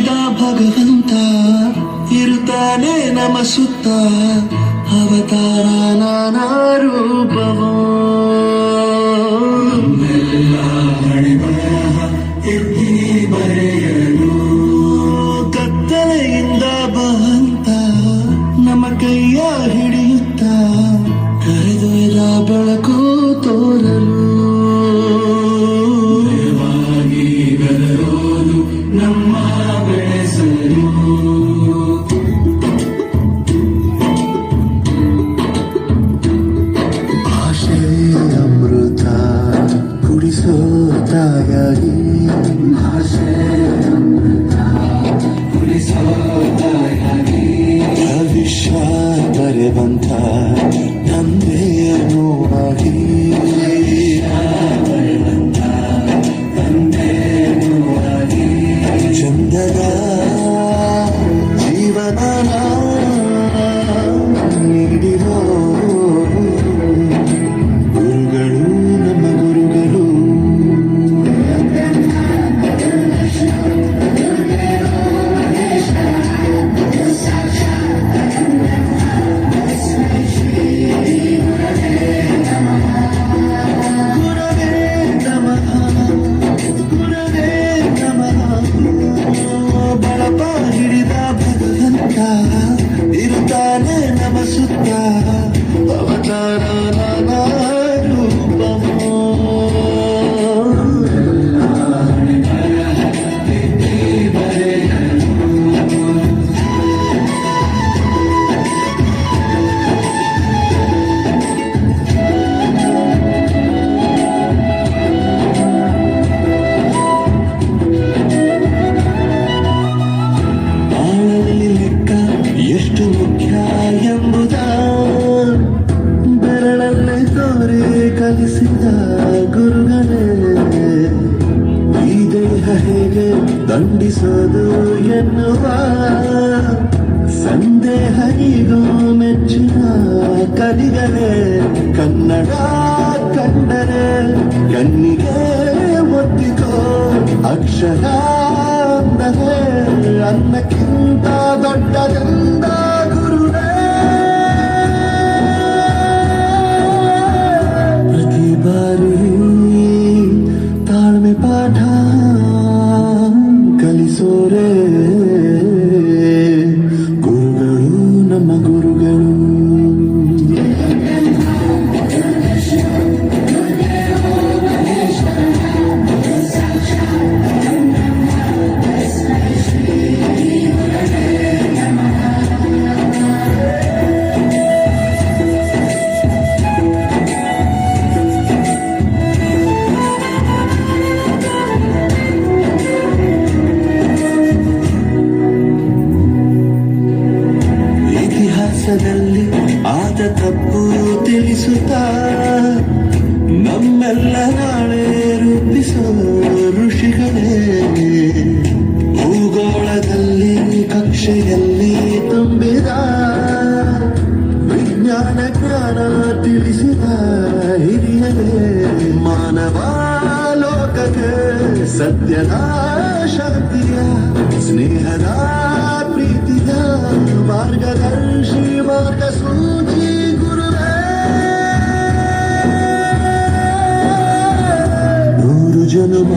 ಹಿಡಿದ ಭಗವಂತ ಇರುತ್ತಾನೆ ನಮ ಸುತ್ತ ಅವತಾರ ನಾನಾ ರೂಪವೋ ಬರೆಯಲು ಕತ್ತಲೆಯಿಂದ ಬಂತ ನಮ್ಮ ಕೈಯ ಹಿಡಿಯುತ್ತ ಕರೆದೊಯ್ದ ಬೆಳಕು ತೋರಲು ನಮ್ಮ ಬೆಳೆಸಲು ಭಾಷೆ ಅಮೃತ ಕುಡಿಸೋ ತಾಯಾಗಿ ಭಾಷೆ ಅಮೃತ ಕುಡಿಸೋ ತಾಯಾಗಿ ಭವಿಷ್ಯ ಬರೆವಂತ ತಂದೆಯನ್ನು ಆಗಿ ಚಂದದ ಜೀವನ ನೀಡಿರೋ ಗುರುಗಳು ನಮ್ಮ ಗುರುಗಳು ಇರುತ್ತಾನೆ ನಮ ಸುತ್ತ ಅವತಾರ ನಾನಾ ರೂಪವೋ ಎಷ್ಟು ಮುಖ್ಯ ಎಂಬುದ ಬೆರಳಲ್ಲೇ ತೋರಿ ಕಲಿಸಿದ ಗುರುಗಳೇ ಈ ದೇಹ ಹೇಗೆ ದಂಡಿಸೋದು ಎನ್ನುವ ಸಂದೇಹ ಈಗೂ ಮೆಚ್ಚಿನ ಕಲಿಗಳೇ ಕನ್ನಡ ಕಂಡರೆ ಕಣ್ಣಿಗೆ ಒತ್ತಿಕೋ ಅಕ್ಷರ ಅಂದರೆ ಅನ್ನಕ್ಕಿಂತ ದೊಡ್ಡದೆಂದ ಗುರುವೇ ಪ್ರತಿ ಬಾರಿ ತಾಳ್ಮೆ ಪಾಠ ಕಲಿಸೋರೆ ಗುರುಗಳು ನಮ್ಮ ಗುರುಗಳು ಇತಿಹಾಸದಲ್ಲಿ ಆದ ತಪ್ಪು ತಿಳಿಸುತ್ತಾ ನಮ್ಮೆಲ್ಲ ನಾಳೆ ರೂಪಿಸೋ ಋಷಿಗಳೇ ಭೂಗೋಳದಲ್ಲಿ ಕಕ್ಷೆಯಲ್ಲಿ ತುಂಬಿದ ವಿಜ್ಞಾನ ಜ್ಞಾನ ತಿಳಿಸಿದ ಹಿರಿಯರೇ ಮಾನವ ಲೋಕಕ್ಕೆ ಸತ್ಯದ ಶಾಂತಿಯ ಸ್ನೇಹದ ಪ್ರೀತಿಯ ಮಾರ್ಗದರ್ಶಿ ಮಾರ್ಗಸೂಚಿ ಗುರುವೇ 100 ಜನ್ಮ